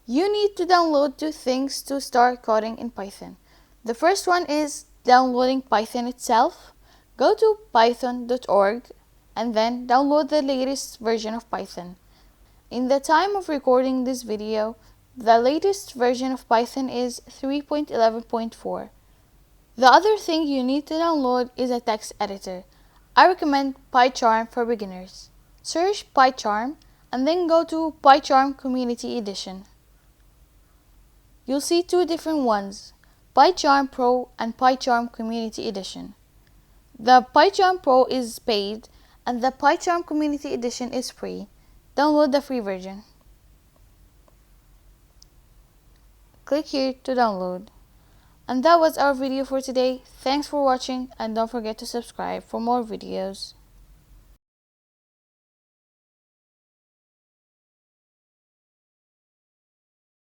You need to download two things to start coding in Python. The first one is downloading Python itself. Go to python.org and then download the latest version of Python. In the time of recording this video, the latest version of Python is 3.11.4. The other thing you need to download is a text editor. I recommend PyCharm for beginners. Search PyCharm and then go to PyCharm Community Edition. You'll see two different ones, PyCharm Pro and PyCharm Community Edition. The PyCharm Pro is paid and the PyCharm Community Edition is free. Download the free version. Click here to download. And that was our video for today. Thanks for watching and don't forget to subscribe for more videos.